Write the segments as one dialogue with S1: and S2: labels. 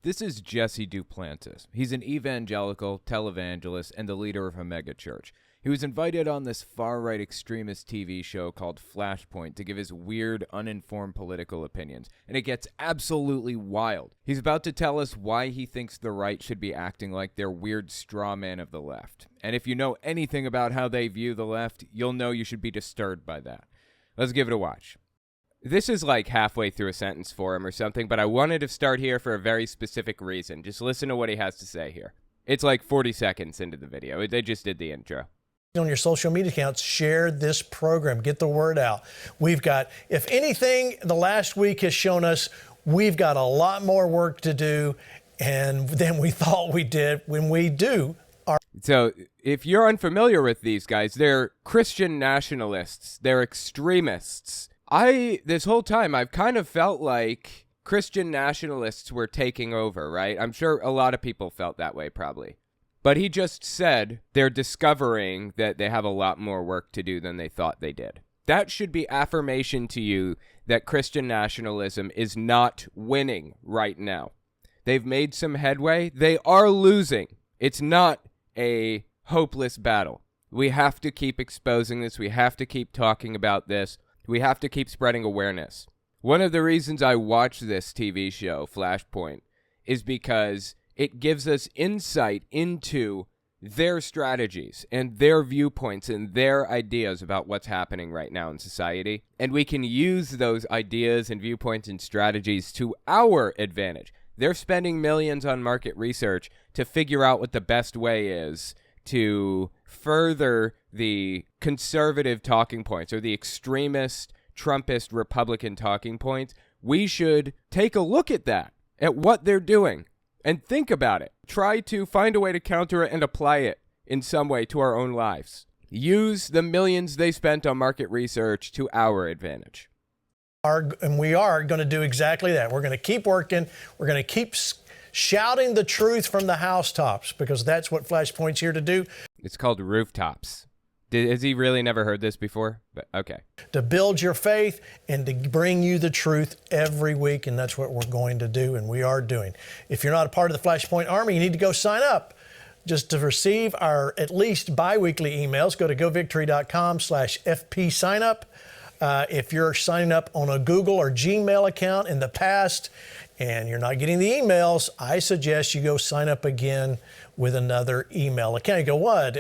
S1: This is Jesse Duplantis. He's an evangelical, televangelist, and the leader of a megachurch. He was invited on this far-right extremist TV show called Flashpoint to give his weird, uninformed political opinions, and it gets absolutely wild. He's about to tell us why he thinks the right should be acting like their weird straw man of the left. And if you know anything about how they view the left, you'll know you should be disturbed by that. Let's give it a watch. This is like halfway through a sentence for him or something, but I wanted to start here for a very specific reason. Just listen to what he has to say here. It's like 40 seconds into the video. They just did the intro.
S2: On your social media accounts, share this program. Get the word out. We've got, if anything, the last week has shown us we've got a lot more work to do than we thought we did when we do.
S1: So if you're unfamiliar with these guys, they're Christian nationalists. They're extremists. This whole time, I've kind of felt like Christian nationalists were taking over, right? I'm sure a lot of people felt that way, probably. But he just said they're discovering that they have a lot more work to do than they thought they did. That should be affirmation to you that Christian nationalism is not winning right now. They've made some headway. They are losing. It's not a hopeless battle. We have to keep exposing this. We have to keep talking about this. We have to keep spreading awareness. One of the reasons I watch this TV show, Flashpoint, is because it gives us insight into their strategies and their viewpoints and their ideas about what's happening right now in society. And we can use those ideas and viewpoints and strategies to our advantage. They're spending millions on market research to figure out what the best way is to further the conservative talking points or the extremist, Trumpist, Republican talking points. We should take a look at that, at what they're doing, and think about it. Try to find a way to counter it and apply it in some way to our own lives. Use the millions they spent on market research to our advantage.
S2: And we are going to do exactly that. We're going to keep working. We're going to keep shouting the truth from the housetops, because that's what Flashpoint's here to do.
S1: It's called rooftops. Has he really never heard this before? But okay.
S2: To build your faith and to bring you the truth every week, and that's what we're going to do, and we are doing. If you're not a part of the Flashpoint Army, you need to go sign up. Just to receive our at least bi-weekly emails, go to govictory.com/FP signup. If you're signing up on a Google or Gmail account in the past and you're not getting the emails, I suggest you go sign up again with another email account. You go, what?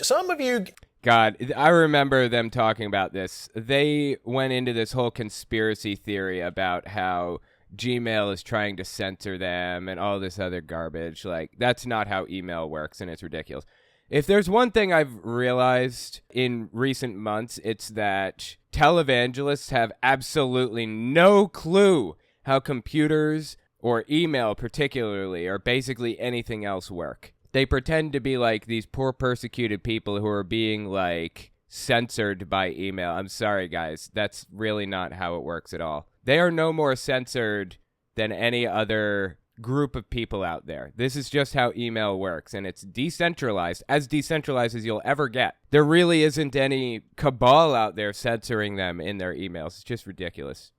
S2: Some of you...
S1: God, I remember them talking about this. They went into this whole conspiracy theory about how Gmail is trying to censor them and all this other garbage. Like, that's not how email works, and it's ridiculous. If there's one thing I've realized in recent months, it's that televangelists have absolutely no clue how computers, or email particularly, or basically anything else work. They pretend to be like these poor persecuted people who are being like censored by email. I'm sorry, guys. That's really not how it works at all. They are no more censored than any other group of people out there. This is just how email works, and it's decentralized as you'll ever get. There really isn't any cabal out there censoring them in their emails. It's just ridiculous.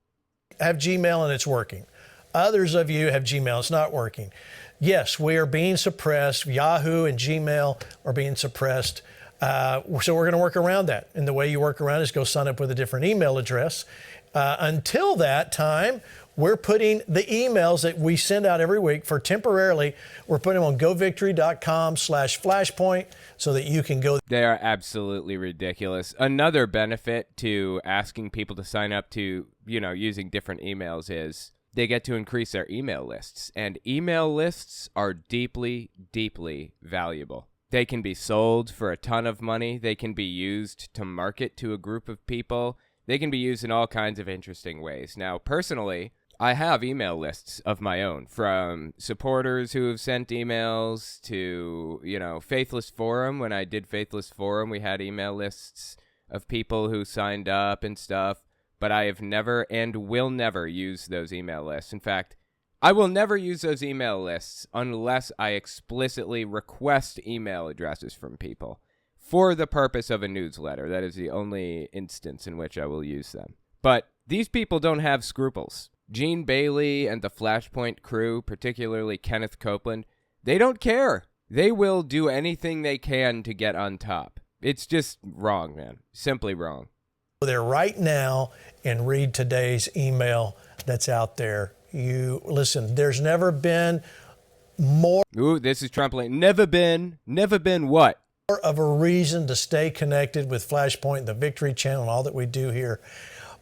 S2: Have Gmail and it's working. Others of you have Gmail, it's not working. Yes, we are being suppressed. Yahoo and Gmail are being suppressed. So we're going to work around that. And the way you work around is go sign up with a different email address. Until that time, we're putting the emails that we send out every week for temporarily, we're putting them on govictory.com/flashpoint so that you can go.
S1: They are absolutely ridiculous. Another benefit to asking people to sign up to, using different emails is they get to increase their email lists. And email lists are deeply, deeply valuable. They can be sold for a ton of money. They can be used to market to a group of people. They can be used in all kinds of interesting ways. Now, personally, I have email lists of my own, from supporters who have sent emails to, Faithless Forum. When I did Faithless Forum, we had email lists of people who signed up and stuff. But I have never and will never use those email lists. In fact, I will never use those email lists unless I explicitly request email addresses from people for the purpose of a newsletter. That is the only instance in which I will use them. But these people don't have scruples. Gene Bailey and the Flashpoint crew, particularly Kenneth Copeland, they don't care. They will do anything they can to get on top. It's just wrong, man. Simply wrong.
S2: Go there right now and read today's email that's out there. You listen, there's never been more.
S1: Ooh, this is Trump. Never been what?
S2: Of a reason to stay connected with Flashpoint, the Victory Channel, and all that we do here,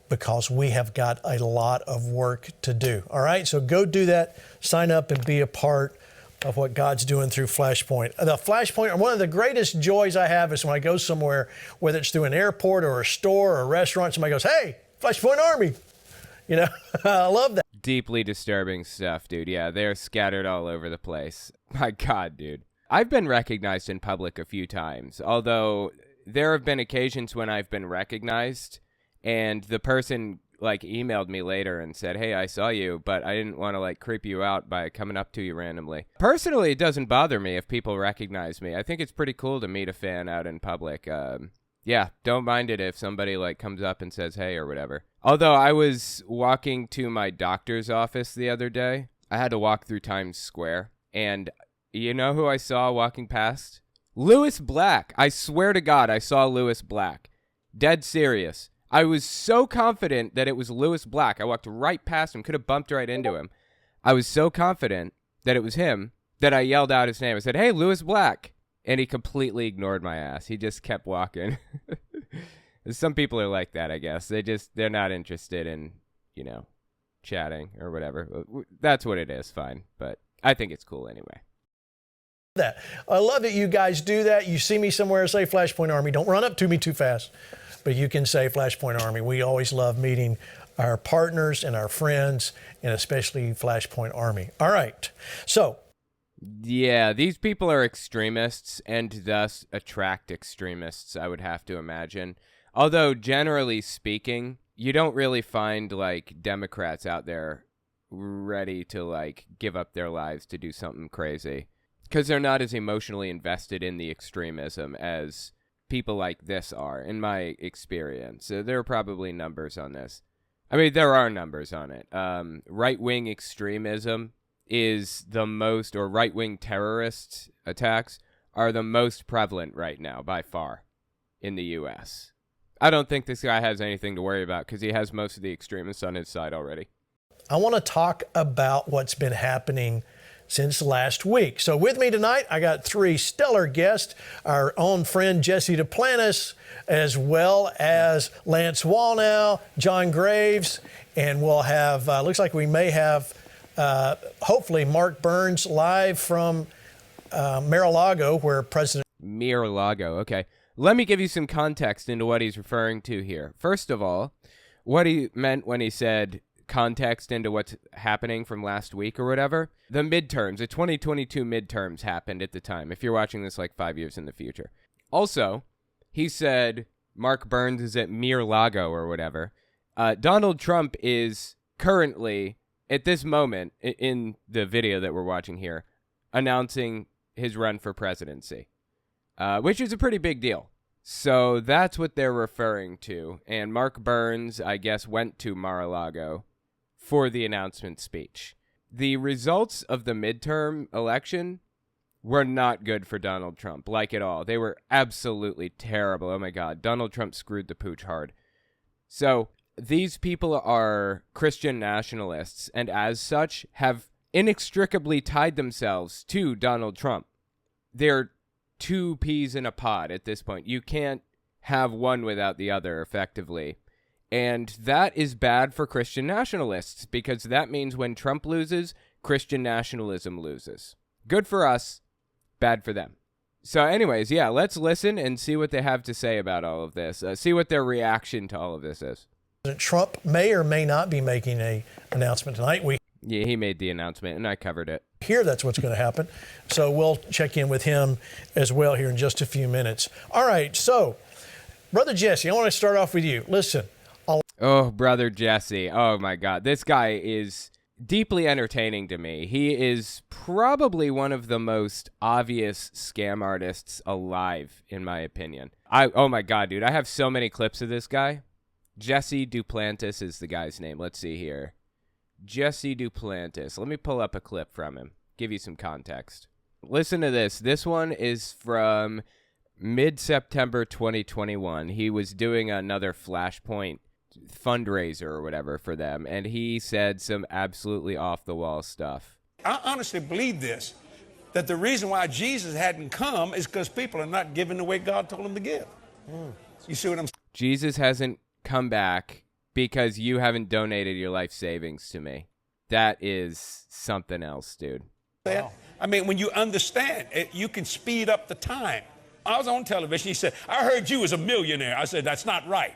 S2: because we have got a lot of work to do. All right, so go do that. Sign up and be a part of what God's doing through Flashpoint. The Flashpoint, one of the greatest joys I have is when I go somewhere, whether it's through an airport or a store or a restaurant, somebody goes, "Hey, Flashpoint Army." You know, I love that.
S1: Deeply disturbing stuff, dude. Yeah, they're scattered all over the place. My God, dude. I've been recognized in public a few times, although there have been occasions when I've been recognized and the person emailed me later and said, "Hey, I saw you, but I didn't want to creep you out by coming up to you randomly." Personally, it doesn't bother me if people recognize me. I think it's pretty cool to meet a fan out in public. Yeah, don't mind it if somebody comes up and says, "Hey," or whatever. Although I was walking to my doctor's office the other day, I had to walk through Times Square, and you know who I saw walking past? Lewis Black. I swear to God, I saw Lewis Black. Dead serious. I was so confident that it was Lewis Black. I walked right past him, could have bumped right into him. I was so confident that it was him that I yelled out his name. I said, "Hey, Lewis Black." And he completely ignored my ass. He just kept walking. Some people are like that, I guess. They're not interested in, chatting or whatever. That's what it is, fine. But I think it's cool anyway.
S2: That. I love that you guys do that. You see me somewhere, say Flashpoint Army. Don't run up to me too fast. But you can say Flashpoint Army. We always love meeting our partners and our friends, and especially Flashpoint Army. All right. So.
S1: Yeah, these people are extremists and thus attract extremists, I would have to imagine. Although, generally speaking, you don't really find, Democrats out there ready to, give up their lives to do something crazy. Because they're not as emotionally invested in the extremism as people like this are, in my experience. So there are probably numbers on this. I mean, there are numbers on it. Right-wing extremism is the most, or right-wing terrorist attacks are the most prevalent right now, by far, in the U.S. I don't think this guy has anything to worry about because he has most of the extremists on his side already.
S2: I want to talk about what's been happening since last week. So with me tonight, I got three stellar guests, our own friend Jesse Duplantis, as well as Lance Wallnow, John Graves, and we'll have, looks like we may have, hopefully, Mark Burns live from Mar-a-Lago, where President...
S1: Mar-a-Lago, okay. Let me give you some context into what he's referring to here. First of all, what he meant when he said context into what's happening from last week or whatever. The midterms, the 2022 midterms happened at the time, if you're watching this 5 years in the future. Also, he said Mark Burns is at Mar-a-Lago or whatever. Donald Trump is currently, at this moment, in the video that we're watching here, announcing his run for presidency, which is a pretty big deal. So that's what they're referring to. And Mark Burns, I guess, went to Mar-a-Lago for the announcement speech. The results of the midterm election were not good for Donald Trump, at all. They were absolutely terrible. Oh my God, Donald Trump screwed the pooch hard. So these people are Christian nationalists, and as such have inextricably tied themselves to Donald Trump. They're two peas in a pod at this point. You can't have one without the other, effectively. And that is bad for Christian nationalists, because that means when Trump loses, Christian nationalism loses. Good for us, bad for them. So anyways, yeah, let's listen and see what they have to say about all of this. See what their reaction to all of this is.
S2: Trump may or may not be making an announcement tonight.
S1: Yeah, he made the announcement, and I covered it.
S2: Here, that's what's going to happen. So we'll check in with him as well here in just a few minutes. All right, so, Brother Jesse, I want to start off with you. Listen.
S1: Oh, Brother Jesse. Oh, my God. This guy is deeply entertaining to me. He is probably one of the most obvious scam artists alive, in my opinion. Oh, my God, dude. I have so many clips of this guy. Jesse Duplantis is the guy's name. Let's see here. Jesse Duplantis. Let me pull up a clip from him, give you some context. Listen to this. This one is from mid-September 2021. He was doing another Flashpoint fundraiser or whatever for them, and he said some absolutely off-the-wall stuff.
S3: I honestly believe this, that the reason why Jesus hadn't come is because people are not giving the way God told them to give. You see what I'm saying?
S1: Jesus hasn't come back because you haven't donated your life savings to me. That is something else, dude.
S3: Wow. I mean, when you understand it, you can speed up the time. I was on television. He said, I heard you was a millionaire. I said, that's not right.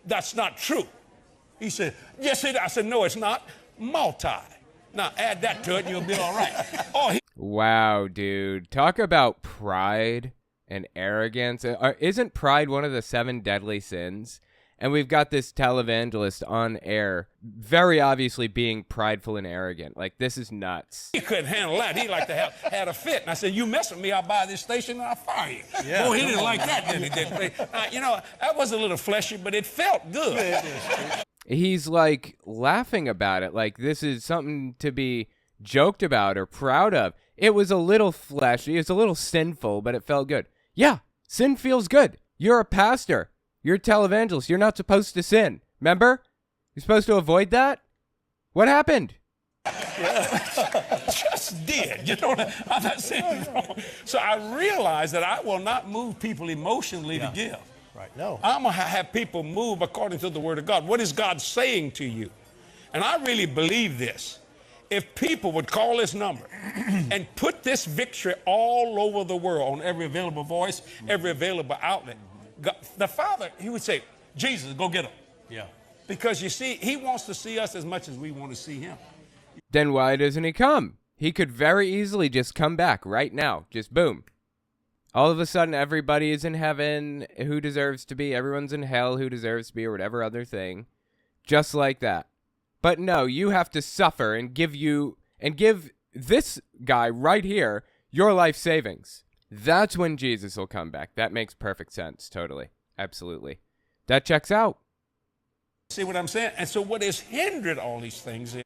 S3: That's not true. He said, yes, it is. I said, no, it's not. Multi. Now, add that to it, and you'll be all right.
S1: Wow, dude. Talk about pride and arrogance. Isn't pride one of the 7 deadly sins? And we've got this televangelist on air, very obviously being prideful and arrogant. Like, this is nuts.
S3: He couldn't handle that. He like to have had a fit. And I said, you mess with me, I'll buy this station and I'll fire you. Yeah, he didn't like that, did he? That was a little fleshy, but it felt good.
S1: He's, like, laughing about it. Like, this is something to be joked about or proud of. It was a little fleshy. It's a little sinful, but it felt good. Yeah, sin feels good. You're a pastor. You're a televangelist. You're not supposed to sin. Remember? You're supposed to avoid that? What happened?
S3: Just did. You know, I'm not saying it's wrong. So I realized that I will not move people emotionally to give.
S2: Right. No.
S3: I'm going to have people move according to the Word of God. What is God saying to you? And I really believe this. If people would call this number and put this victory all over the world on every available voice, every available outlet, God, the Father, he would say, Jesus, go get him. Yeah. Because you see, he wants to see us as much as we want to see him.
S1: Then why doesn't he come? He could very easily just come back right now. Just boom. All of a sudden, everybody is in heaven who deserves to be. Everyone's in hell who deserves to be, or whatever other thing. Just like that. But no, you have to suffer and give this guy right here your life savings. That's when Jesus will come back. That makes perfect sense. Totally. Absolutely. That checks out.
S3: See what I'm saying? And so what has hindered all these things is...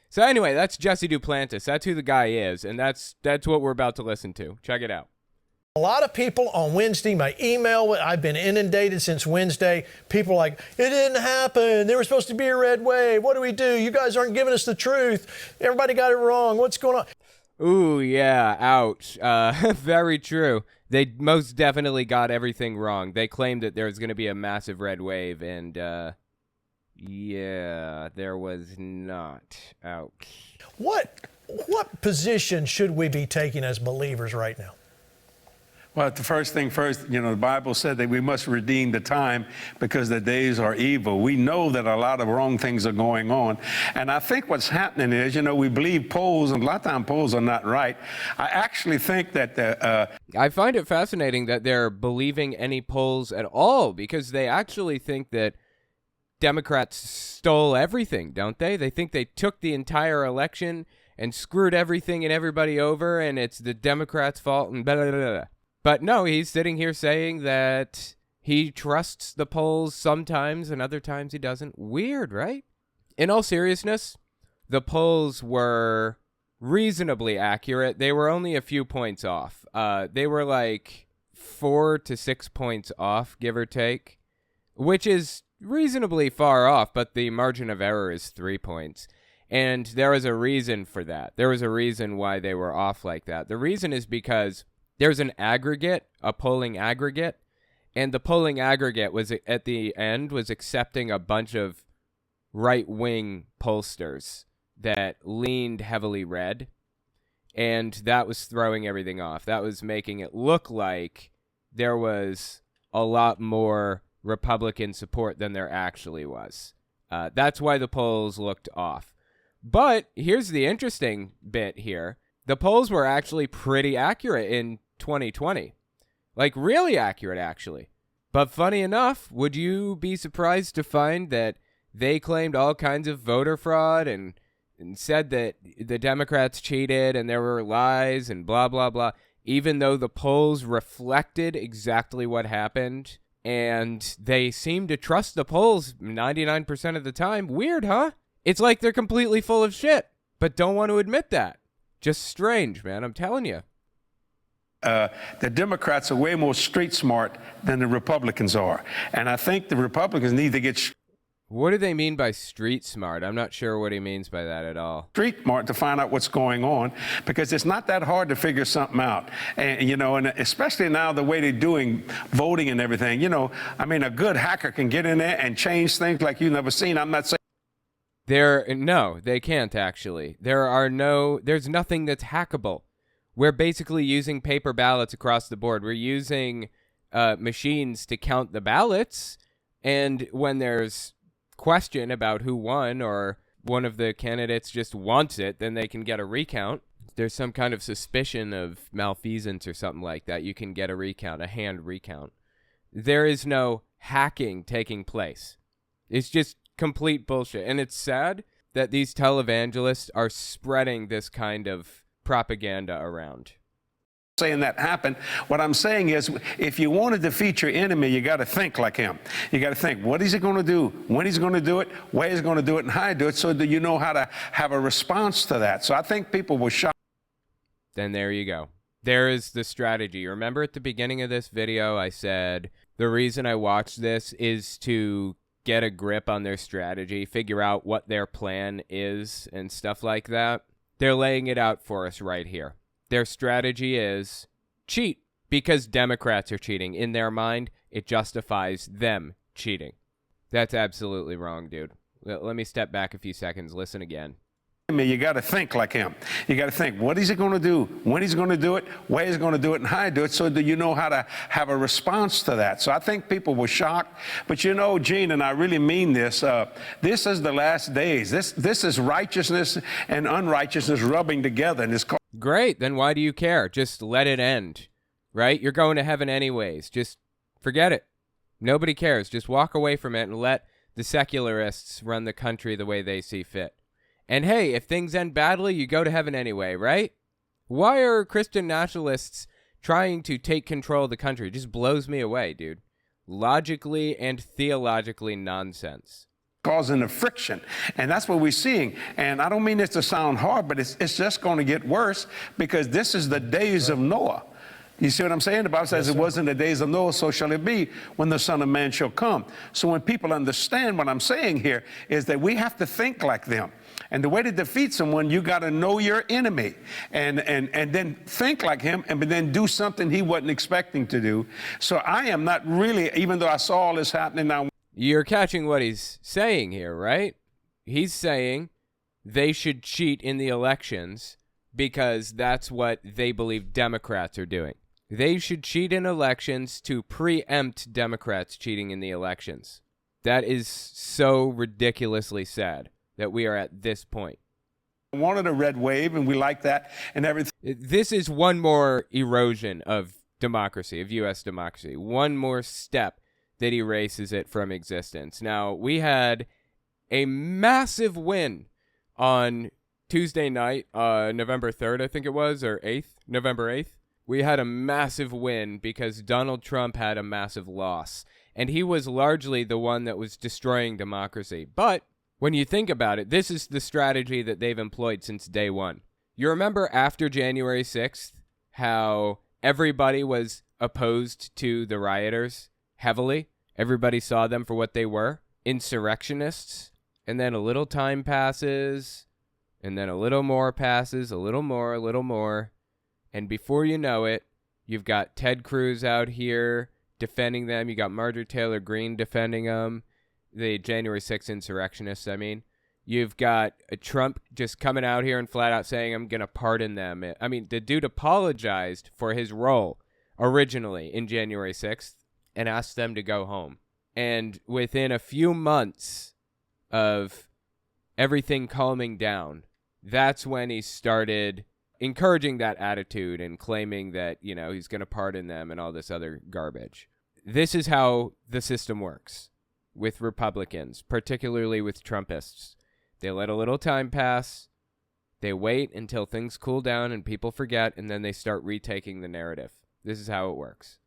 S1: So anyway, that's Jesse Duplantis. That's who the guy is, and that's what we're about to listen to. Check it out.
S2: A lot of people on Wednesday, my email, I've been inundated since Wednesday. People are like, it didn't happen. There was supposed to be a red wave. What do we do? You guys aren't giving us the truth. Everybody got it wrong. What's going on?
S1: Ooh, yeah, ouch. Very true. They most definitely got everything wrong. They claimed that there was going to be a massive red wave, and, yeah, there was not. Ouch.
S2: What position should we be taking as believers right now?
S3: Well, the first thing first, the Bible said that we must redeem the time because the days are evil. We know that a lot of wrong things are going on. And I think what's happening is, we believe polls, and a lot of times polls are not right. I actually think that
S1: I find it fascinating that they're believing any polls at all, because they actually think that Democrats stole everything, don't they? They think they took the entire election and screwed everything and everybody over, and it's the Democrats' fault and blah, blah, blah, blah. But no, he's sitting here saying that he trusts the polls sometimes and other times he doesn't. Weird, right? In all seriousness, the polls were reasonably accurate. They were only a few points off. They were like 4 to 6 points off, give or take, which is reasonably far off, but the margin of error is 3 points. And there was a reason for that. There was a reason why they were off like that. The reason is because there's an aggregate, a polling aggregate, and the polling aggregate was at the end was accepting a bunch of right-wing pollsters that leaned heavily red, and that was throwing everything off. That was making it look like there was a lot more Republican support than there actually was. That's why the polls looked off. But here's the interesting bit here. The polls were actually pretty accurate in 2020. Like, really accurate, actually. But funny enough, would you be surprised to find that they claimed all kinds of voter fraud and said that the Democrats cheated and there were lies and blah, blah, blah, even though the polls reflected exactly what happened, and they seemed to trust the polls 99% of the time? Weird, huh? It's like they're completely full of shit, but don't want to admit that. Just strange, man. I'm telling you.
S3: The Democrats are way more street smart than the Republicans are. And I think the Republicans need to get
S1: What do they mean by street smart? I'm not sure what he means by that at all.
S3: street smart to find out what's going on, because it's not that hard to figure something out. And, you know, and especially now the way they're doing voting and everything, you know, I mean, a good hacker can get in there and change things like you've never seen. I'm not saying.
S1: No, they can't actually. There's nothing that's hackable. We're basically using paper ballots across the board. We're using machines to count the ballots, and when there's question about who won or one of the candidates just wants it, then they can get a recount. If there's some kind of suspicion of malfeasance or something like that, you can get a recount, a hand recount. There is no hacking taking place. It's just complete bullshit. And it's sad that these televangelists are spreading this kind of propaganda around.
S3: Saying that happened. What I'm saying is, if you want to defeat your enemy, you got to think like him. You got to think, what is he going to do, when he's going to do it, where he's going to do it, and how to do it, so that you know how to have a response to that. So I think people were shocked.
S1: Then there you go. There is the strategy. Remember at the beginning of this video, I said the reason I watched this is to get a grip on their strategy, figure out what their plan is and stuff like that. They're laying it out for us right here. Their strategy is cheat because Democrats are cheating. In their mind, it justifies them cheating. That's absolutely wrong, dude. Let me step back a few seconds. Listen again.
S3: You got to think like him. You got to think, what is he going to do, when he's going to do it, where he's going to do it, and how to do it, so that you know how to have a response to that. So I think people were shocked. But you know, Gene, and I really mean this, this is the last days. This is righteousness and unrighteousness rubbing together. And it's called.
S1: Great. Then why do you care? Just let it end, right? You're going to heaven anyways. Just forget it. Nobody cares. Just walk away from it and let the secularists run the country the way they see fit. And hey, if things end badly, you go to heaven anyway, right? Why are Christian nationalists trying to take control of the country? It just blows me away, dude. Logically and theologically nonsense.
S3: Causing a friction, and that's what we're seeing. And I don't mean this to sound hard, but it's just going to get worse, because this is the days of Noah. You see what I'm saying? The Bible says it was in the days of Noah, so shall it be when the Son of Man shall come. So when people understand what I'm saying here is that we have to think like them. And the way to defeat someone, you got to know your enemy and then think like him, and then do something he wasn't expecting to do. So I am not really, even though I saw all this happening now.
S1: You're catching what he's saying here, right? He's saying they should cheat in the elections because that's what they believe Democrats are doing. They should cheat in elections to preempt Democrats cheating in the elections. That is so ridiculously sad that we are at this point.
S3: Wanted a red wave, and we like that and everything.
S1: This is one more erosion of democracy, of U.S. democracy. One more step that erases it from existence. Now, we had a massive win on Tuesday night, November 3rd, I think it was, or 8th, November 8th. We had a massive win because Donald Trump had a massive loss. And he was largely the one that was destroying democracy. But when you think about it, this is the strategy that they've employed since day one. You remember after January 6th, how everybody was opposed to the rioters heavily? Everybody saw them for what they were, insurrectionists. And then a little time passes, and then a little more passes, a little more. And before you know it, you've got Ted Cruz out here defending them. You got Marjorie Taylor Greene defending them. The January 6th insurrectionists, I mean. You've got Trump just coming out here and flat out saying, I'm going to pardon them. I mean, the dude apologized for his role originally in January 6th and asked them to go home. And within a few months of everything calming down, that's when he started encouraging that attitude and claiming that, you know, he's going to pardon them and all this other garbage. This is how the system works with Republicans, particularly with Trumpists. They let a little time pass, they wait until things cool down and people forget, and then they start retaking the narrative. This is how it works.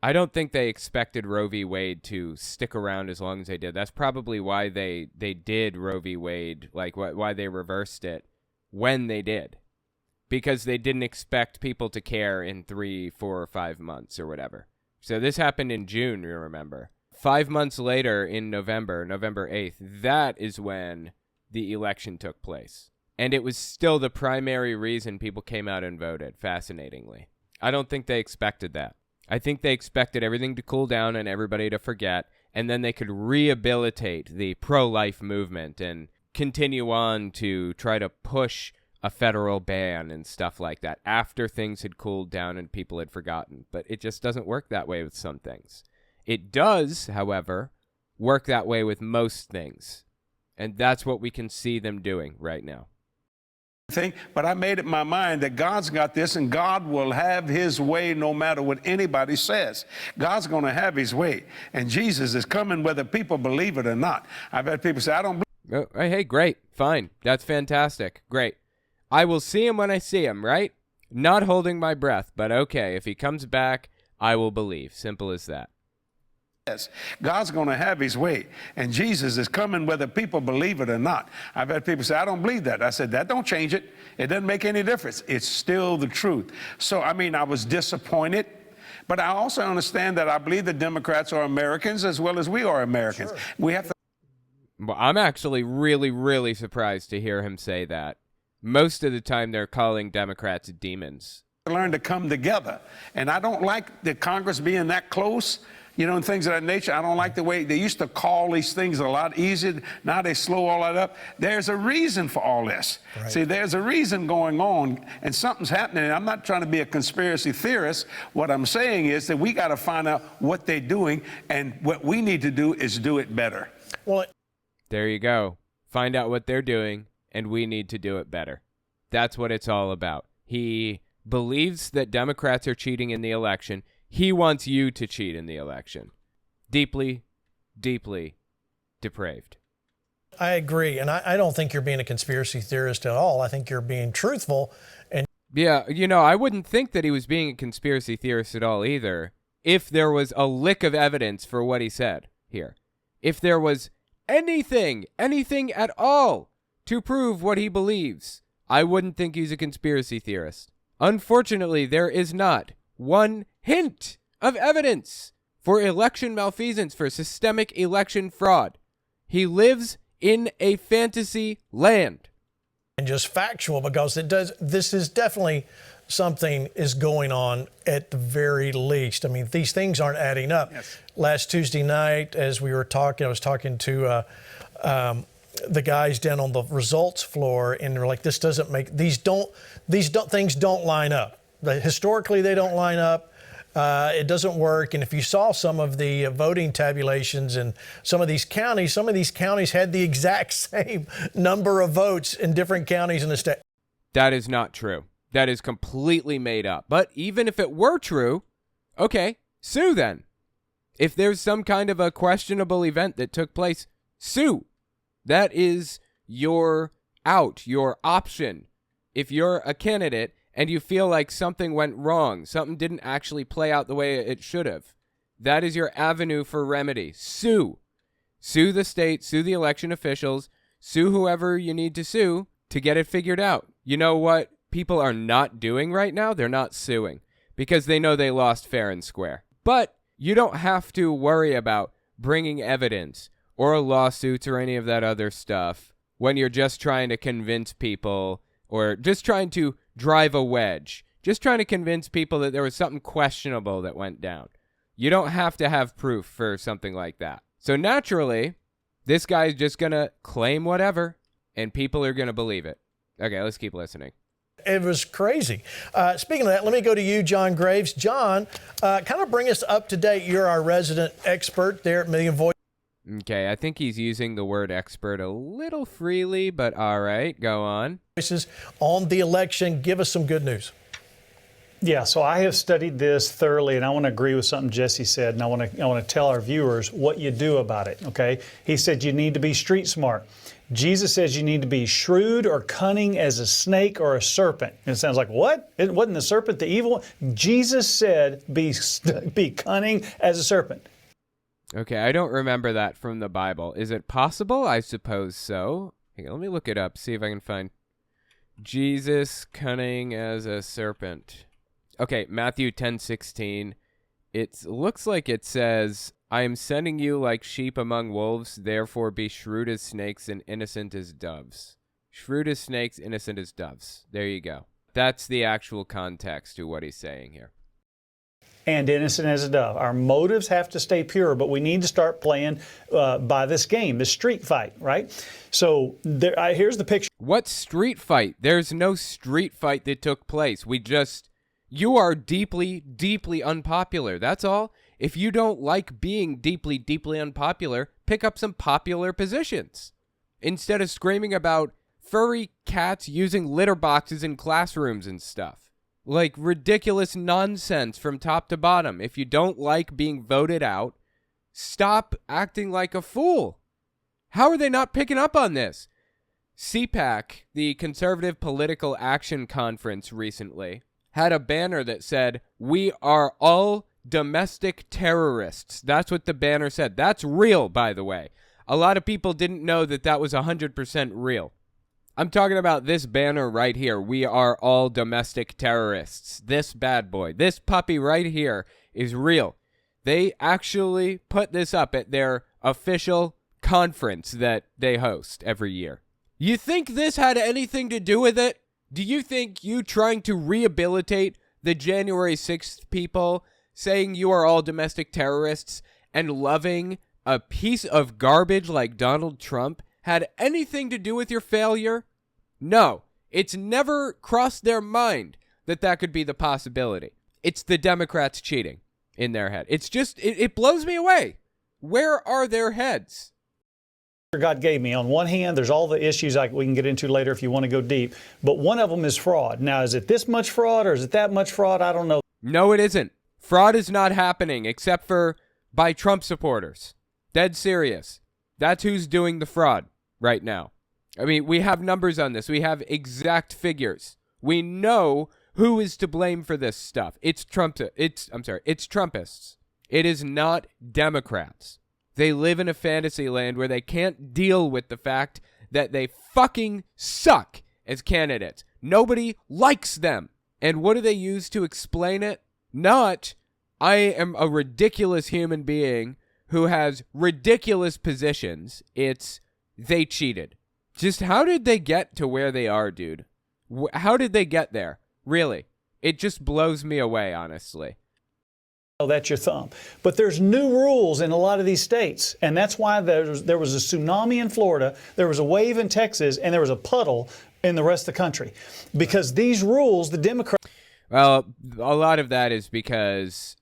S1: I don't think they expected Roe v. Wade to stick around as long as they did. That's probably why they did Roe v. Wade, like why they reversed it when they did. Because they didn't expect people to care in 3, 4, or 5 months or whatever. So this happened in June, you remember. 5 months later in November 8th, that is when the election took place. And it was still the primary reason people came out and voted, fascinatingly. I don't think they expected that. I think they expected everything to cool down and everybody to forget, and then they could rehabilitate the pro-life movement and continue on to try to push a federal ban and stuff like that after things had cooled down and people had forgotten. But it just doesn't work that way with some things. It does, however, work that way with most things. And that's what we can see them doing right now.
S3: But I made up my mind that God's got this, and God will have his way no matter what anybody says. God's going to have his way, and Jesus is coming whether people believe it or not. I've had people say, I don't believe.
S1: Oh, hey, great, fine, that's fantastic, great. I will see him when I see him, right? Not holding my breath, but okay, if he comes back, I will believe. Simple as that.
S3: God's going to have his way, and Jesus is coming whether people believe it or not. I've had people say, I don't believe that. I said, that don't change it. It doesn't make any difference. It's still the truth. So, I mean, I was disappointed, but I also understand that I believe the Democrats are Americans as well as we are Americans. Sure. We have to.
S1: Well, I'm actually really, really surprised to hear him say that. Most of the time, they're calling Democrats demons.
S3: Learn to come together, and I don't like the Congress being that close. You know, and things of that nature. I don't like the way they used to call these things a lot easier. Now they slow all that up. There's a reason for all this. Right. See, there's a reason going on, and something's happening. And I'm not trying to be a conspiracy theorist. What I'm saying is that we got to find out what they're doing, and what we need to do is do it better.
S2: Well,
S1: there you go. Find out what they're doing, and we need to do it better. That's what it's all about. He believes that Democrats are cheating in the election. He wants you to cheat in the election. Deeply, deeply depraved.
S2: I agree. And I don't think you're being a conspiracy theorist at all. I think you're being truthful. And
S1: yeah, you know, I wouldn't think that he was being a conspiracy theorist at all either, if there was a lick of evidence for what he said here. If there was anything at all to prove what he believes, I wouldn't think he's a conspiracy theorist. Unfortunately, there is not one hint of evidence for election malfeasance, for systemic election fraud. He lives in a fantasy land.
S2: And just factual, because this is definitely something is going on at the very least. I mean, these things aren't adding up. Yes. Last Tuesday night, as we were talking, I was talking to the guys down on the results floor, and they're like, this doesn't make, these things don't line up. Historically, they don't line up. It doesn't work. And if you saw some of the voting tabulations in some of these counties had the exact same number of votes in different counties in the state.
S1: That is not true. That is completely made up. But even if it were true, okay, sue then. If there's some kind of a questionable event that took place, sue. That is your out, your option. If you're a candidate and you feel like something went wrong, something didn't actually play out the way it should have, that is your avenue for remedy. Sue. Sue the state, sue the election officials, sue whoever you need to sue to get it figured out. You know what people are not doing right now? They're not suing because they know they lost fair and square. But you don't have to worry about bringing evidence or lawsuits or any of that other stuff when you're just trying to convince people or just trying to drive a wedge, just trying to convince people that there was something questionable that went down. You don't have to have proof for something like that. So naturally, this guy's just going to claim whatever, and people are going to believe it. Okay, let's keep listening.
S2: It was crazy. Speaking of that, let me go to you, John Graves. John, kind of bring us up to date. You're our resident expert there at Million Voices.
S1: Okay, I think he's using the word expert a little freely, but all right, go on.
S2: On the election, give us some good news.
S4: Yeah, so I have studied this thoroughly, and I want to agree with something Jesse said, and I want to tell our viewers what you do about it, okay? He said you need to be street smart. Jesus says you need to be shrewd or cunning as a snake or a serpent. And it sounds like, what? It wasn't the serpent the evil one? Jesus said be cunning as a serpent.
S1: Okay, I don't remember that from the Bible. Is it possible? I suppose so. Hang on, let me look it up, see if I can find Jesus cunning as a serpent. Okay, Matthew 10:16. It looks like it says, I am sending you like sheep among wolves, therefore be shrewd as snakes and innocent as doves. Shrewd as snakes, innocent as doves. There you go. That's the actual context to what he's saying here.
S4: And innocent as a dove. Our motives have to stay pure, but we need to start playing by this game, this street fight, right? So here's the picture.
S1: What street fight? There's no street fight that took place. You are deeply, deeply unpopular. That's all. If you don't like being deeply, deeply unpopular, pick up some popular positions. Instead of screaming about furry cats using litter boxes in classrooms and stuff. Like ridiculous nonsense from top to bottom. If you don't like being voted out, stop acting like a fool. How are they not picking up on this? CPAC, the Conservative Political Action Conference recently, had a banner that said, "We are all domestic terrorists." That's what the banner said. That's real, by the way. A lot of people didn't know that that was 100% real. I'm talking about this banner right here. We are all domestic terrorists. This bad boy, this puppy right here is real. They actually put this up at their official conference that they host every year. You think this had anything to do with it? Do you think you trying to rehabilitate the January 6th people, saying you are all domestic terrorists, and loving a piece of garbage like Donald Trump had anything to do with your failure? No, it's never crossed their mind that that could be the possibility. It's the Democrats cheating in their head. It's just, it blows me away. Where are their heads?
S4: God gave me. On one hand, there's all the issues we can get into later if you want to go deep, but one of them is fraud. Now, is it this much fraud or is it that much fraud? I don't know.
S1: No, it isn't. Fraud is not happening except for by Trump supporters. Dead serious. That's who's doing the fraud right now. I mean, we have numbers on this. We have exact figures. We know who is to blame for this stuff. It's Trumpists. It is not Democrats. They live in a fantasy land where they can't deal with the fact that they fucking suck as candidates. Nobody likes them. And what do they use to explain it? Not, I am a ridiculous human being who has ridiculous positions. It's, they cheated. Just how did they get to where they are, dude? How did they get there? Really? It just blows me away, honestly.
S4: Oh, that's your thumb. But there's new rules in a lot of these states, and that's why there was a tsunami in Florida, there was a wave in Texas, and there was a puddle in the rest of the country. Because these rules, the Democrats...
S1: Well, a lot of that is because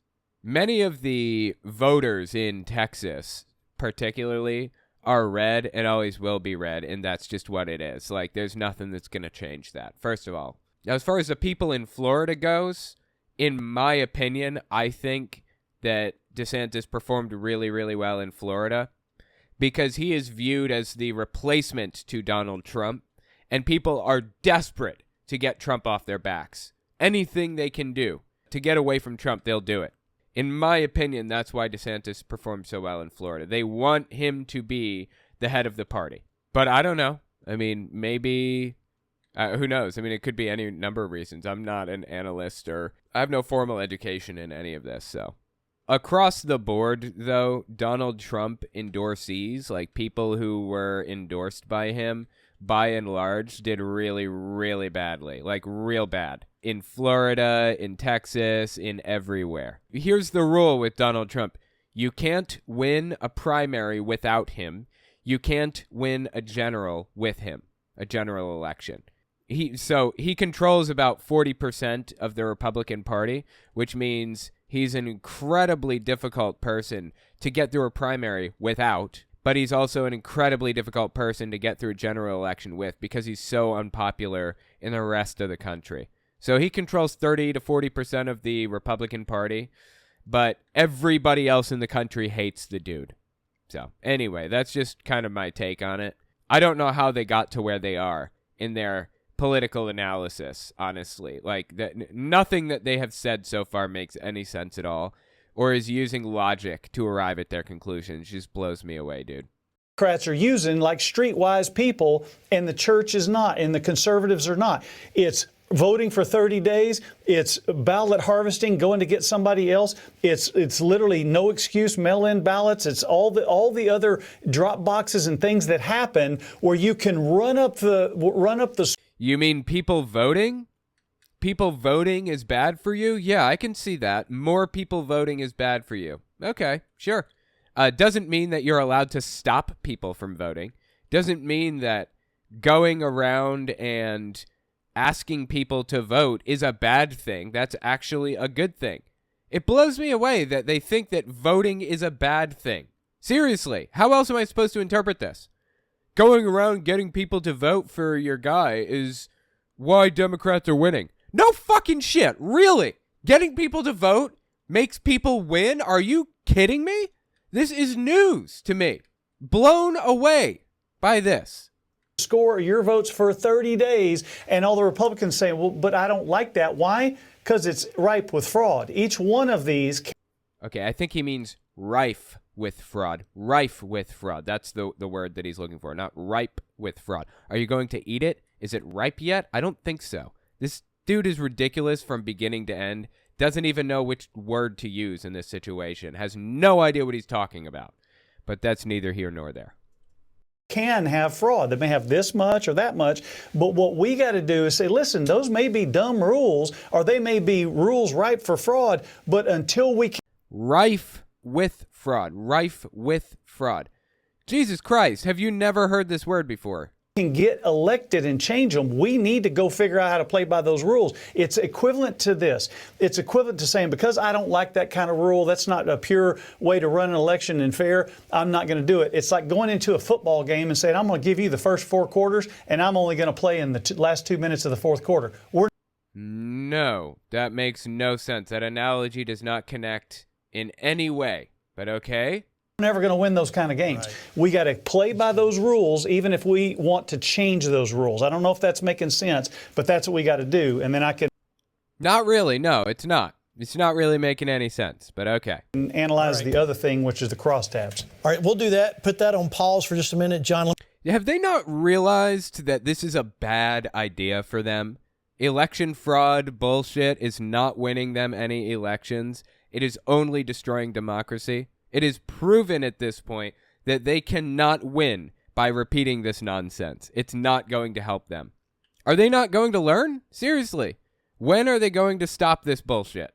S1: many of the voters in Texas, particularly, are red and always will be red, and that's just what it is. Like, there's nothing that's going to change that, first of all. Now, as far as the people in Florida goes, in my opinion, I think that DeSantis performed really, really well in Florida because he is viewed as the replacement to Donald Trump, and people are desperate to get Trump off their backs. Anything they can do to get away from Trump, they'll do it. In my opinion, that's why DeSantis performed so well in Florida. They want him to be the head of the party. But I don't know. I mean, maybe... who knows? I mean, it could be any number of reasons. I'm not an analyst or I have no formal education in any of this. So across the board, though, Donald Trump endorsees, like people who were endorsed by him, by and large, did really, really badly, like real bad. In Florida, in Texas, in everywhere. Here's the rule with Donald Trump. You can't win a primary without him. You can't win a general with him, a general election. He controls about 40% of the Republican Party, which means he's an incredibly difficult person to get through a primary without, but he's also an incredibly difficult person to get through a general election with because he's so unpopular in the rest of the country. So he controls 30 to 40% of the Republican Party, but everybody else in the country hates the dude. So anyway, that's just kind of my take on it. I don't know how they got to where they are in their political analysis, honestly. Like, nothing that they have said so far makes any sense at all, or is using logic to arrive at their conclusions. Just blows me away, dude.
S4: Democrats are using like streetwise people, and the church is not, and the conservatives are not. It's voting for 30 days. It's ballot harvesting, going to get somebody else. It's literally no excuse mail-in ballots. It's all the other drop boxes and things that happen where you can run up the.
S1: You mean people voting? People voting is bad for you? Yeah, I can see that. More people voting is bad for you. Okay, sure. Doesn't mean that you're allowed to stop people from voting. Doesn't mean that going around and asking people to vote is a bad thing. That's actually a good thing. It blows me away that they think that voting is a bad thing. Seriously, how else am I supposed to interpret this? Going around getting people to vote for your guy is why Democrats are winning. No fucking shit. Really? Getting people to vote makes people win? Are you kidding me? This is news to me. Blown away by this.
S4: Score your votes for 30 days, and all the Republicans say, well, but I don't like that. Why? Because it's ripe with fraud. Each one of these.
S1: Okay, I think he means rife with fraud. Rife with fraud. That's the word that he's looking for, not ripe with fraud. Are you going to eat it? Is it ripe yet? I don't think so. This dude is ridiculous from beginning to end. Doesn't even know which word to use in this situation. Has no idea what he's talking about. But that's neither here nor there.
S4: Can have fraud. They may have this much or that much, but what we got to do is say, listen, those may be dumb rules, or they may be rules ripe for fraud, but until we can...
S1: Rife with fraud. Rife with fraud. Jesus Christ, have you never heard this word before?
S4: Can get elected and change them, we need to go figure out how to play by those rules. It's equivalent to this. It's equivalent to saying, because I don't like that kind of rule, that's not a pure way to run an election and fair, I'm not going to do it. It's like going into a football game and saying, I'm going to give you the first 4 quarters, and I'm only going to play in the last 2 minutes of the 4th quarter.
S1: No, that makes no sense. That analogy does not connect in any way, but okay.
S4: We're never going to win those kind of games. Right. We got to play by those rules, even if we want to change those rules. I don't know if that's making sense, but that's what we got to do. And then I can...
S1: Not really. No, it's not. It's not really making any sense, but okay.
S4: Analyze the other thing, which is the crosstabs.
S2: All right, we'll do that. Put that on pause for just a minute, John.
S1: Have they not realized that this is a bad idea for them? Election fraud bullshit is not winning them any elections. It is only destroying democracy. It is proven at this point that they cannot win by repeating this nonsense. It's not going to help them. Are they not going to learn? Seriously. When are they going to stop this bullshit?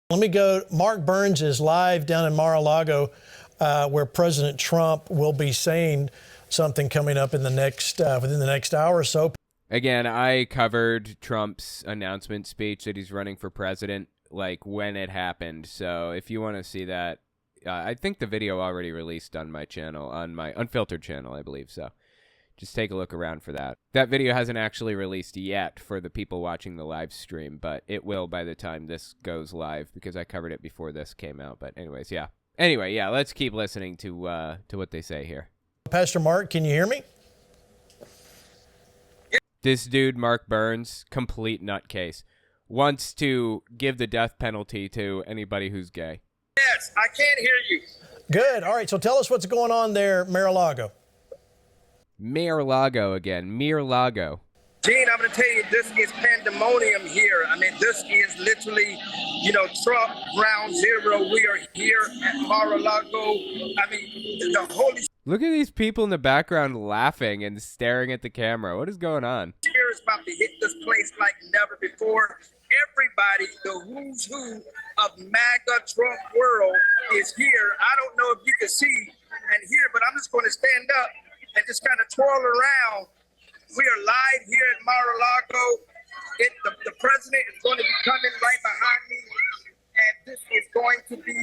S2: Let me go. Mark Burns is live down in Mar-a-Lago, where President Trump will be saying something coming up in the next within the next hour or so.
S1: Again, I covered Trump's announcement speech that he's running for president, like when it happened. So if you want to see that, I think the video already released on my channel, on my Unfiltered channel, I believe. So just take a look around for that. That video hasn't actually released yet for the people watching the live stream, but it will by the time this goes live because I covered it before this came out. But anyways, yeah. Anyway, yeah, let's keep listening to what they say here.
S2: Pastor Mark, can you hear me?
S1: This dude, Mark Burns, complete nutcase, wants to give the death penalty to anybody who's gay.
S5: Yes, I can't hear you.
S2: Good. All right. So tell us what's going on there, Mar-a-Lago.
S1: Mar-a-Lago again. Mar-a-Lago.
S5: Gene, I'm going to tell you, this is pandemonium here. I mean, this is literally, Trump ground zero. We are here at Mar-a-Lago. I mean, the Holy
S1: Look at these people in the background laughing and staring at the camera. What is going on?
S5: Spirit is about to hit this place like never before. Everybody, the who's who of MAGA Trump world is here. I don't know if you can see and hear, but I'm just going to stand up and just kind of twirl around. We are live here at Mar-a-Lago. The president is going to be coming right behind me, and this is going to be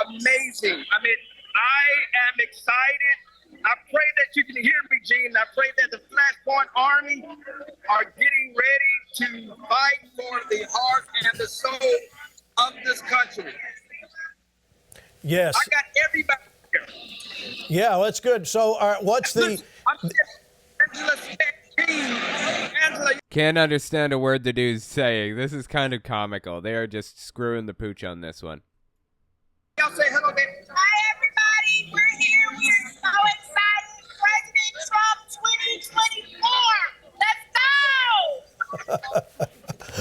S5: amazing. I mean, I am excited. I pray that you can hear me, Gene. I pray that the Flashpoint Army are getting ready to fight for the heart and the soul of this country.
S2: Yes.
S5: I got everybody here.
S2: Yeah, well, that's good. So, what's the...
S5: I'm just
S1: Can't understand a word the dude's saying. This is kind of comical. They are just screwing the pooch on this one.
S5: Y'all say hello, baby.
S6: Hi, everybody. We're here. We are so excited. President Trump 2024. Let's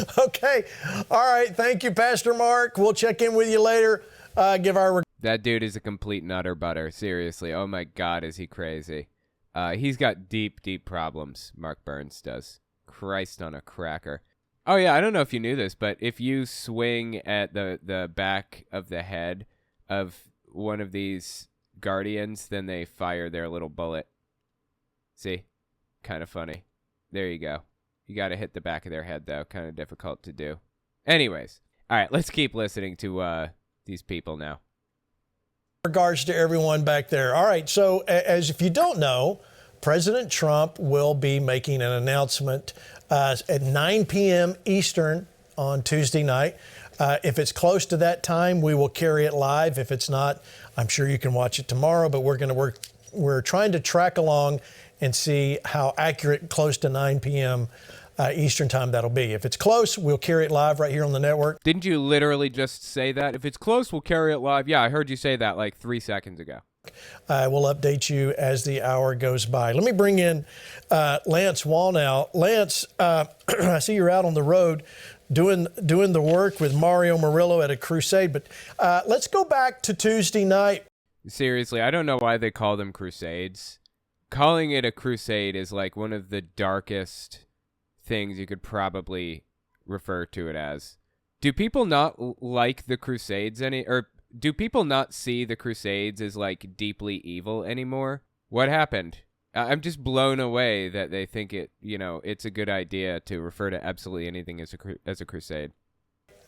S6: go.
S2: Okay. All right. Thank you, Pastor Mark. We'll check in with you later. Give our
S1: That dude is a complete nutter butter. Seriously. Oh my God, is he crazy? He's got deep, deep problems, Mark Burns does. Christ on a cracker. Oh yeah, I don't know if you knew this, but if you swing at the back of the head of one of these guardians, then they fire their little bullet. See? Kind of funny. There you go. You got to hit the back of their head, though. Kind of difficult to do. Anyways. All right, let's keep listening to these people now.
S2: regards to everyone back there. All right, so as if you don't know, President Trump will be making an announcement at 9 p.m. Eastern on Tuesday night. If it's close to that time, we will carry it live. If it's not, I'm sure you can watch it tomorrow, but we're trying to track along and see how accurate close to 9 p.m. Eastern time that'll be. If it's close, we'll carry it live right here on the network.
S1: Didn't you literally just say that? If it's close, we'll carry it live. Yeah, I heard you say that like 3 seconds ago.
S2: I will update you as the hour goes by. Let me bring in Lance Wall now. Lance, I see you're out on the road doing the work with Mario Murillo at a crusade, but let's go back to Tuesday night.
S1: Seriously, I don't know why they call them crusades. Calling it a crusade is like one of the darkest things you could probably refer to it as. Do people not like the Crusades or do people not see the Crusades as like deeply evil anymore? What happened? I'm just blown away that they think it's a good idea to refer to absolutely anything as a crusade.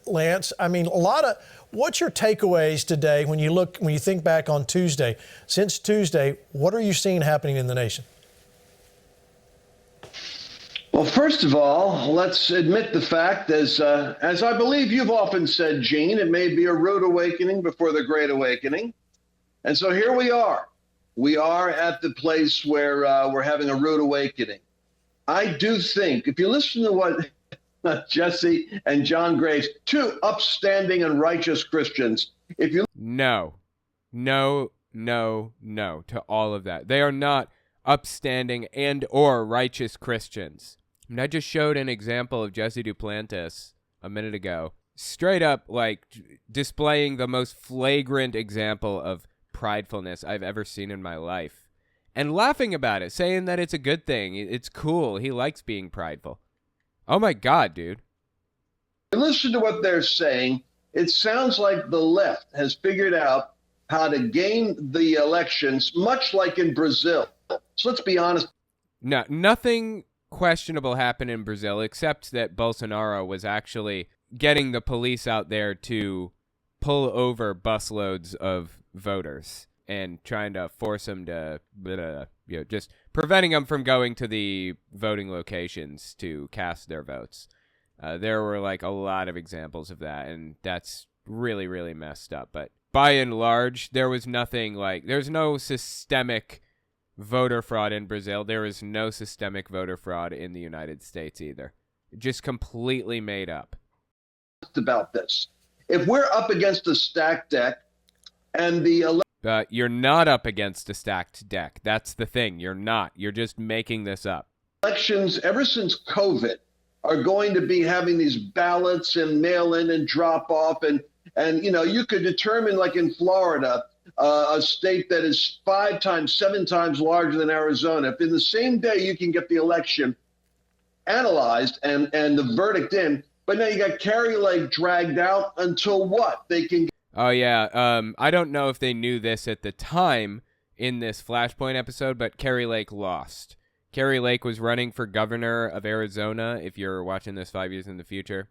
S2: Lance, I mean, what's your takeaways today when you think back on Tuesday? Since Tuesday, what are you seeing happening in the nation?
S7: Well, first of all, let's admit the fact, as I believe you've often said, Gene, it may be a rude awakening before the great awakening. And so here we are. We are at the place where we're having a rude awakening. I do think, if you listen to what Jesse and John Graves, two upstanding and righteous Christians,
S1: No to all of that. They are not upstanding and or righteous Christians. And I just showed an example of Jesse Duplantis a minute ago, straight up like displaying the most flagrant example of pridefulness I've ever seen in my life, and laughing about it, saying that it's a good thing, it's cool, he likes being prideful. Oh my God, dude.
S7: listen to what they're saying, it sounds like the left has figured out how to gain the elections, much like in Brazil. So let's be honest.
S1: No, nothing questionable happened in Brazil except that Bolsonaro was actually getting the police out there to pull over busloads of voters and trying to force them to, just preventing them from going to the voting locations to cast their votes. There were like a lot of examples of that, and that's really, really messed up. But by and large, there's no systemic voter fraud in Brazil. There is no systemic voter fraud in the United States either. Just completely made up.
S7: About this. If we're up against a stacked deck and
S1: you're not up against a stacked deck. That's the thing. You're not. You're just making this up.
S7: Elections, ever since COVID, are going to be having these ballots and mail-in and drop-off. And you could determine, like in Florida, a state that is 5 times, 7 times larger than Arizona. If in the same day you can get the election analyzed and the verdict in, but now you got Kari Lake dragged out until what? They can.
S1: Oh, yeah. I don't know if they knew this at the time in this Flashpoint episode, but Kari Lake lost. Kari Lake was running for governor of Arizona, if you're watching this 5 years in the future.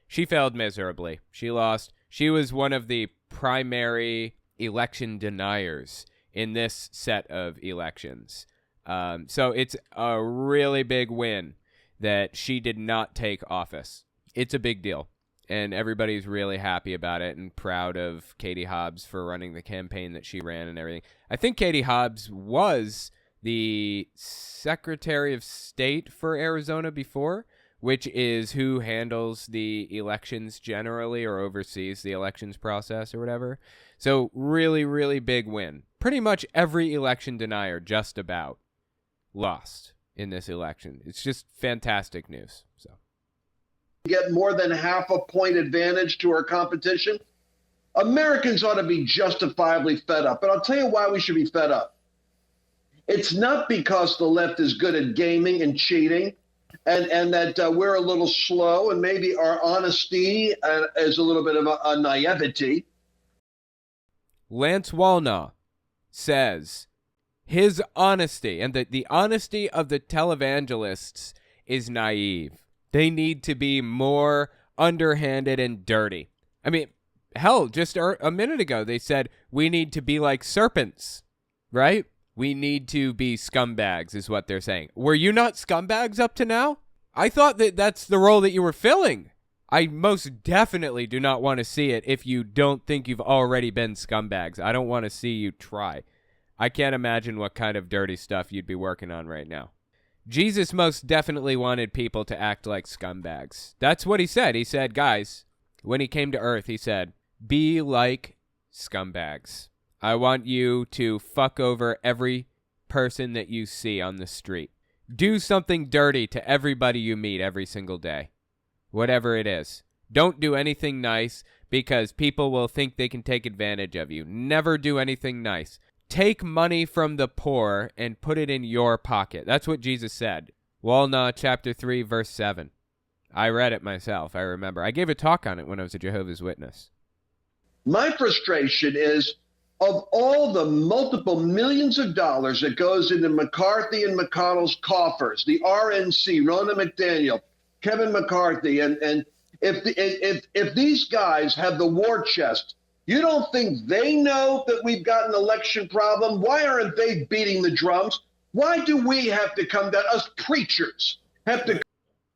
S1: She failed miserably. She lost. She was one of the primary election deniers in this set of elections. So it's a really big win that she did not take office. It's a big deal, and everybody's really happy about it and proud of Katie Hobbs for running the campaign that she ran and everything. I think Katie Hobbs was the Secretary of State for Arizona before, which is who handles the elections generally or oversees the elections process or whatever. So really, really big win. Pretty much every election denier just about lost in this election. It's just fantastic news. So
S7: get more than half a point advantage to our competition. Americans ought to be justifiably fed up. But I'll tell you why we should be fed up. It's not because the left is good at gaming and cheating and that we're a little slow and maybe our honesty is a little bit of a naivety.
S1: Lance Wallnau says his honesty and the honesty of the televangelists is naive. They need to be more underhanded and dirty. I mean, hell, just a minute ago they said we need to be like serpents, right? We need to be scumbags is what they're saying. Were you not scumbags up to now? I thought that that's the role that you were filling. I most definitely do not want to see it if you don't think you've already been scumbags. I don't want to see you try. I can't imagine what kind of dirty stuff you'd be working on right now. Jesus most definitely wanted people to act like scumbags. That's what he said. He said, guys, when he came to earth, he said, be like scumbags. I want you to fuck over every person that you see on the street. Do something dirty to everybody you meet every single day. Whatever it is. Don't do anything nice because people will think they can take advantage of you. Never do anything nice. Take money from the poor and put it in your pocket. That's what Jesus said. Wallnau chapter 3, verse 7. I read it myself, I remember. I gave a talk on it when I was a Jehovah's Witness.
S7: My frustration is, of all the multiple millions of dollars that goes into McCarthy and McConnell's coffers, the RNC, Ronna McDaniel, Kevin McCarthy, and if these guys have the war chest, you don't think they know that we've got an election problem? Why aren't they beating the drums? Why do we have to come down, us preachers, have to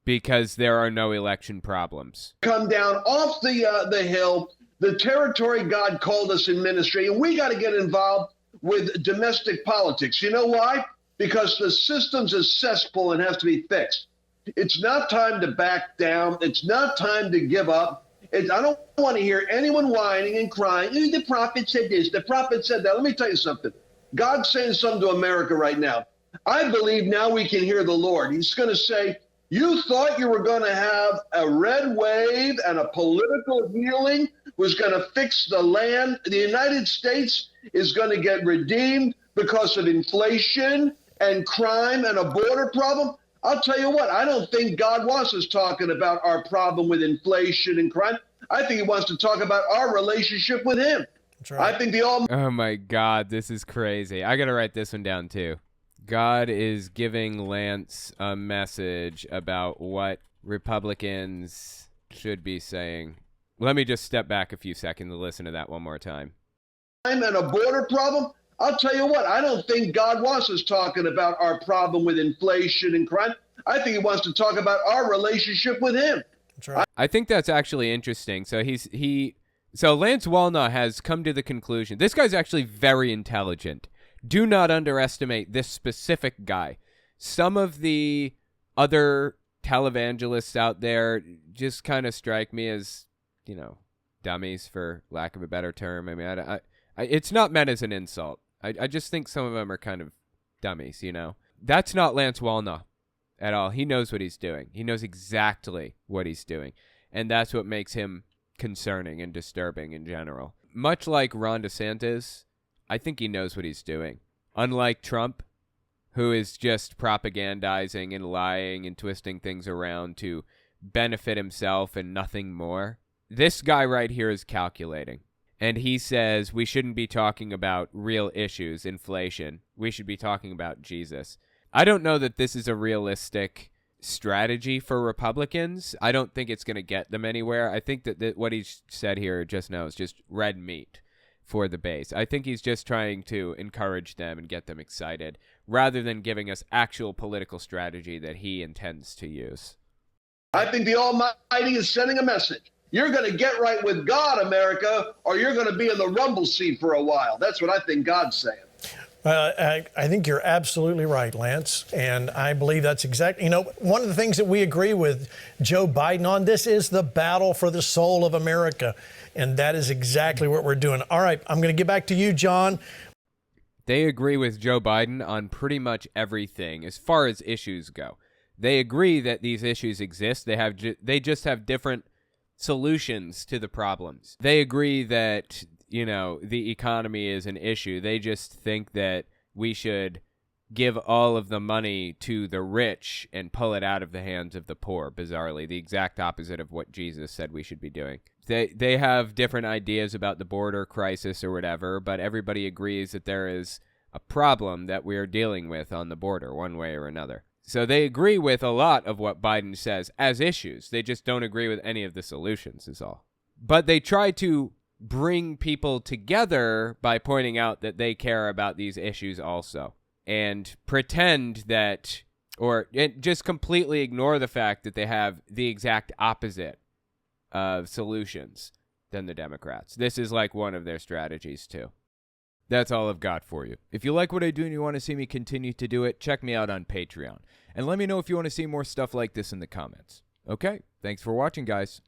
S1: because there are no election problems.
S7: Come down off the hill, the territory God called us in ministry, and we got to get involved with domestic politics. You know why? Because the system's a cesspool and has to be fixed. It's not time to back down. It's not time to give up. I don't want to hear anyone whining and crying. The prophet said this, the prophet said that. Let me tell you something. God's saying something to America right now. I believe now we can hear the Lord. He's going to say, you thought you were going to have a red wave and a political healing was going to fix the land. The United States is going to get redeemed because of inflation and crime and a border problem. I'll tell you what, I don't think God wants us talking about our problem with inflation and crime. I think he wants to talk about our relationship with him.
S2: That's right.
S7: I think
S1: Oh my God, this is crazy. I got to write this one down too. God is giving Lance a message about what Republicans should be saying. Let me just step back a few seconds and listen to that one more time.
S7: And a border problem. I'll tell you what, I don't think God wants us talking about our problem with inflation and crime. I think he wants to talk about our relationship with him.
S2: That's right.
S1: I think that's actually interesting. So so Lance Wallnau has come to the conclusion. This guy's actually very intelligent. Do not underestimate this specific guy. Some of the other televangelists out there just kind of strike me as, dummies, for lack of a better term. I mean, it's not meant as an insult. I just think some of them are kind of dummies, That's not Lance Wallnau at all. He knows what he's doing. He knows exactly what he's doing. And that's what makes him concerning and disturbing in general. Much like Ron DeSantis, I think he knows what he's doing. Unlike Trump, who is just propagandizing and lying and twisting things around to benefit himself and nothing more. This guy right here is calculating. And he says we shouldn't be talking about real issues, inflation. We should be talking about Jesus. I don't know that this is a realistic strategy for Republicans. I don't think it's going to get them anywhere. I think that what he said here just now is just red meat for the base. I think he's just trying to encourage them and get them excited rather than giving us actual political strategy that he intends to use.
S7: I think the Almighty is sending a message. You're going to get right with God, America, or you're going to be in the rumble seat for a while. That's what I think God's saying.
S2: I think you're absolutely right, Lance. And I believe that's exactly, one of the things that we agree with Joe Biden on this is the battle for the soul of America. And that is exactly what we're doing. All right, I'm going to get back to you, John.
S1: They agree with Joe Biden on pretty much everything as far as issues go. They agree that these issues exist. They just have different solutions to the problems. They agree that, the economy is an issue. They just think that we should give all of the money to the rich and pull it out of the hands of the poor, bizarrely. The exact opposite of what Jesus said we should be doing. They have different ideas about the border crisis or whatever, but everybody agrees that there is a problem that we are dealing with on the border one way or another. So they agree with a lot of what Biden says as issues. They just don't agree with any of the solutions is all. But they try to bring people together by pointing out that they care about these issues also, and pretend that, or just completely ignore the fact that they have the exact opposite of solutions than the Democrats. This is like one of their strategies too. That's all I've got for you. If you like what I do and you want to see me continue to do it, check me out on Patreon. And let me know if you want to see more stuff like this in the comments. Okay, thanks for watching, guys.